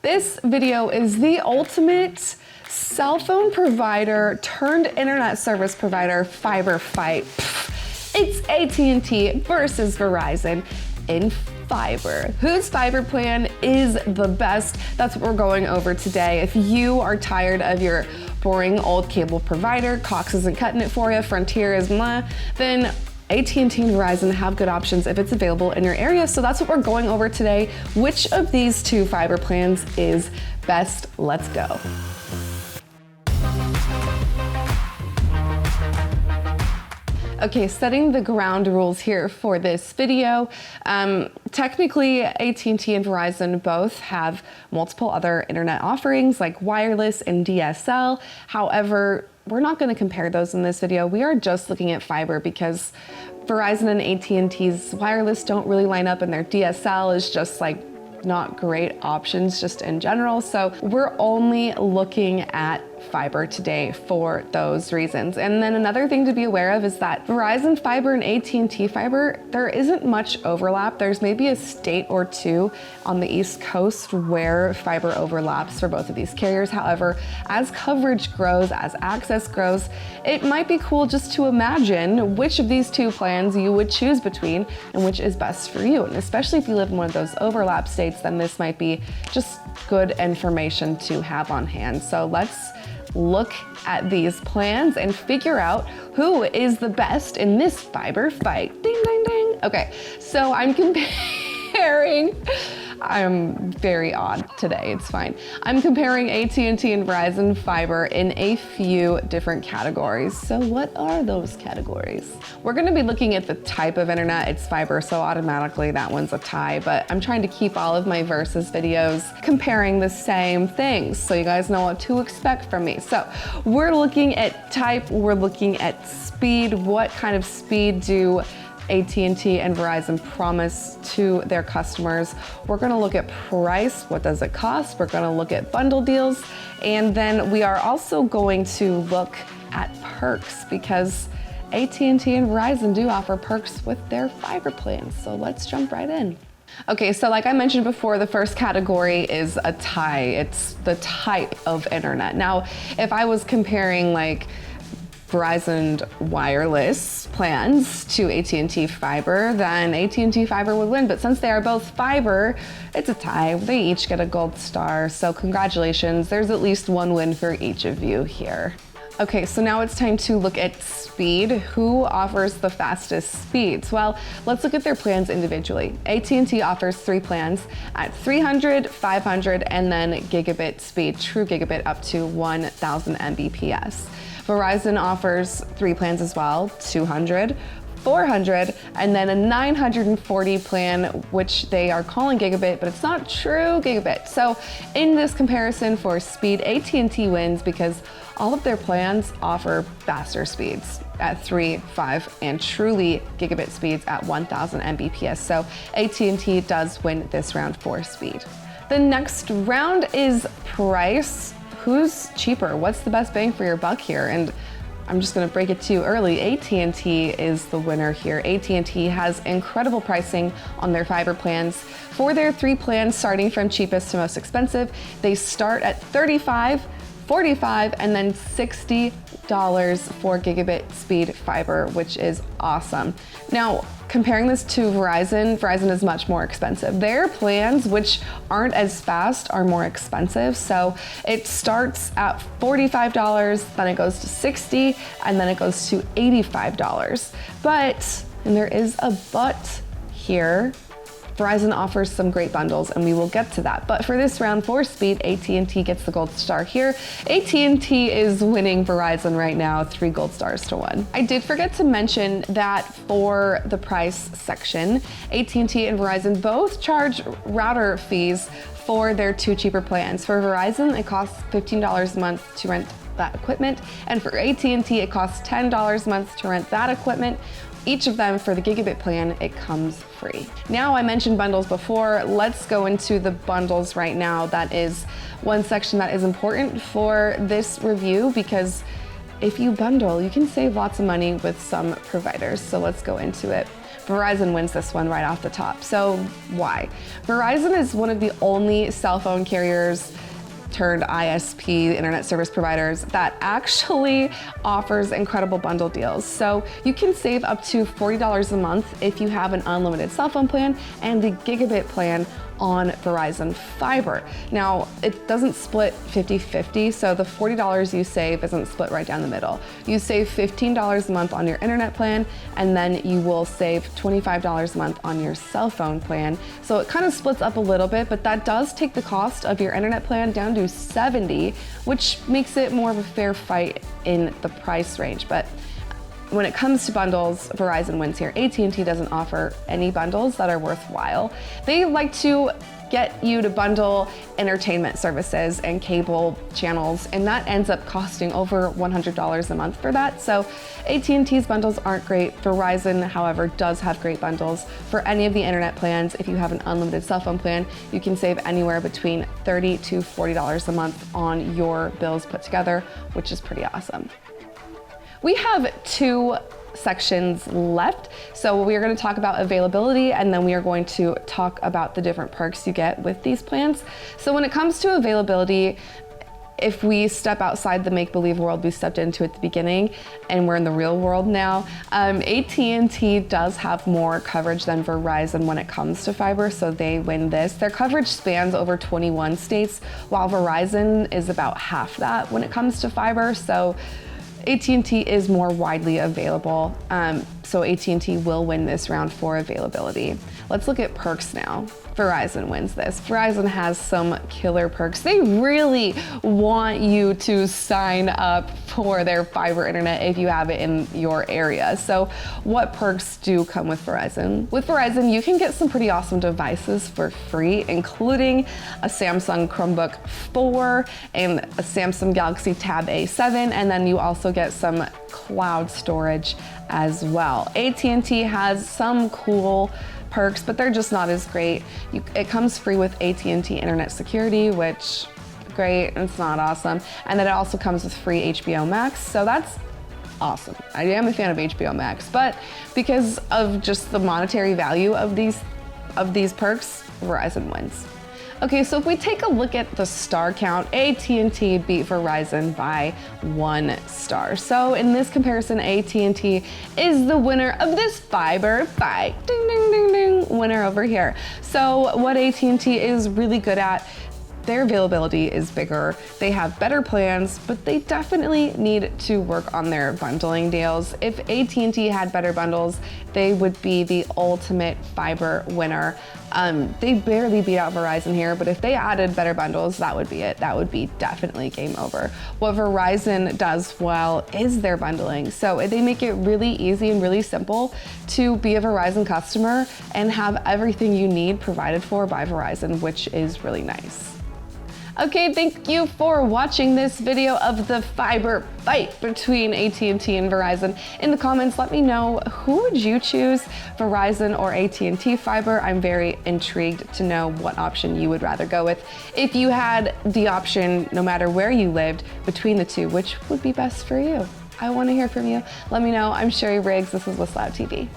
This video is the ultimate cell phone provider turned internet service provider fiber fight. It's AT&T versus Verizon in fiber. Whose fiber plan is the best? That's what we're going over today. If you are tired of your boring old cable provider, Cox isn't cutting it for you, Frontier is meh, then AT&T and Verizon have good options if it's available in your area. So that's what we're going over today. Which of these two fiber plans is best? Let's go. Okay, setting the ground rules here for this video. Technically, AT&T and Verizon both have multiple other internet offerings like wireless and DSL. However, we're not going to compare those in this video. We are just looking at fiber because Verizon and AT&T's wireless don't really line up, and their DSL is just like not great options just in general. So we're only looking at fiber today for those reasons. And then another thing to be aware of is that Verizon fiber and AT&T fiber, there isn't much overlap. There's maybe a state or two on the East Coast where fiber overlaps for both of these carriers. However, as coverage grows, as access grows, it might be cool just to imagine which of these two plans you would choose between and which is best for you. And especially if you live in one of those overlap states, then this might be just good information to have on hand. So let's look at these plans and figure out who is the best in this fiber fight. Ding, ding, ding. Okay, so I'm very odd today, it's fine. I'm comparing AT&T and Verizon fiber in a few different categories. So what are those categories? We're gonna be looking at the type of internet. It's fiber, so automatically that one's a tie, but I'm trying to keep all of my versus videos comparing the same things so you guys know what to expect from me. So we're looking at type, we're looking at speed. What kind of speed do AT&T and Verizon promise to their customers? We're gonna look at price, what does it cost? We're gonna look at bundle deals, and then we are also going to look at perks because AT&T and Verizon do offer perks with their fiber plans. So let's jump right in. Okay, so like I mentioned before, the first category is a tie. It's the type of internet. Now, if I was comparing like Verizon wireless plans to AT&T fiber, then AT&T fiber would win. But since they are both fiber, it's a tie. They each get a gold star. So congratulations, there's at least one win for each of you here. Okay, so now it's time to look at speed. Who offers the fastest speeds? Well, let's look at their plans individually. AT&T offers 3 plans at 300, 500, and then gigabit speed, true gigabit up to 1,000 Mbps. Verizon offers 3 plans as well, 200, 400, and then a 940 plan, which they are calling gigabit, but it's not true gigabit. So in this comparison for speed, AT&T wins because all of their plans offer faster speeds at 3, 5, and truly gigabit speeds at 1,000 Mbps. So AT&T does win this round for speed. The next round is price. Who's cheaper? What's the best bang for your buck here? And I'm just gonna break it to you early. AT&T is the winner here. AT&T has incredible pricing on their fiber plans. For their 3 plans, starting from cheapest to most expensive, they start at $35, $45, and then $60 for gigabit speed fiber, which is awesome. Now, comparing this to Verizon is much more expensive. Their plans, which aren't as fast, are more expensive. So it starts at $45, then it goes to $60, and then it goes to $85. But, and there is a but here, Verizon offers some great bundles, and we will get to that. But for this round for speed, AT&T gets the gold star here. AT&T is winning Verizon right now, 3 gold stars to 1. I did forget to mention that for the price section, AT&T and Verizon both charge router fees for their 2 cheaper plans. For Verizon, it costs $15 a month to rent that equipment, and for AT&T, it costs $10 a month to rent that equipment. Each of them, for the gigabit plan, it comes free. Now, I mentioned bundles before. Let's go into the bundles right now. That is one section that is important for this review because if you bundle, you can save lots of money with some providers. So let's go into it. Verizon wins this one right off the top. So why? Verizon is one of the only cell phone carriers turned ISP, internet service providers, that actually offers incredible bundle deals. So you can save up to $40 a month if you have an unlimited cell phone plan and the gigabit plan on Verizon Fiber. Now, it doesn't split 50-50, so the $40 you save isn't split right down the middle. You save $15 a month on your internet plan, and then you will save $25 a month on your cell phone plan. So it kind of splits up a little bit, but that does take the cost of your internet plan down to $70, which makes it more of a fair fight in the price range. But when it comes to bundles, Verizon wins here. AT&T doesn't offer any bundles that are worthwhile. They like to get you to bundle entertainment services and cable channels, and that ends up costing over $100 a month for that. So AT&T's bundles aren't great. Verizon, however, does have great bundles. For any of the internet plans, if you have an unlimited cell phone plan, you can save anywhere between $30 to $40 a month on your bills put together, which is pretty awesome. We have two sections left. So we are going to talk about availability, and then we are going to talk about the different perks you get with these plans. So when it comes to availability, if we step outside the make-believe world we stepped into at the beginning and we're in the real world now, AT&T does have more coverage than Verizon when it comes to fiber, so they win this. Their coverage spans over 21 states, while Verizon is about half that when it comes to fiber. So AT&T is more widely available, so AT&T will win this round for availability. Let's look at perks now. Verizon wins this. Verizon has some killer perks. They really want you to sign up for their fiber internet if you have it in your area. So what perks do come with Verizon? With Verizon, you can get some pretty awesome devices for free, including a Samsung Chromebook 4 and a Samsung Galaxy Tab A7, and then you also get some cloud storage as well. AT&T has some cool perks, but they're just not as great. It comes free with AT&T Internet Security, which great, it's not awesome. And then it also comes with free HBO Max, so that's awesome. I am a fan of HBO Max, but because of just the monetary value of these perks, Verizon wins. Okay, so if we take a look at the star count, AT&T beat Verizon by 1 star. So in this comparison, AT&T is the winner of this fiber fight. Ding, ding, ding, ding, winner over here. So what AT&T is really good at, their availability is bigger. They have better plans, but they definitely need to work on their bundling deals. If AT&T had better bundles, they would be the ultimate fiber winner. They barely beat out Verizon here, but if they added better bundles, that would be it. That would be definitely game over. What Verizon does well is their bundling. So they make it really easy and really simple to be a Verizon customer and have everything you need provided for by Verizon, which is really nice. Okay, thank you for watching this video of the fiber fight between AT&T and Verizon. In the comments, let me know, who would you choose, Verizon or AT&T fiber? I'm very intrigued to know what option you would rather go with. If you had the option, no matter where you lived, between the two, which would be best for you? I want to hear from you. Let me know. I'm Sherry Riggs. This is WhistleOut TV.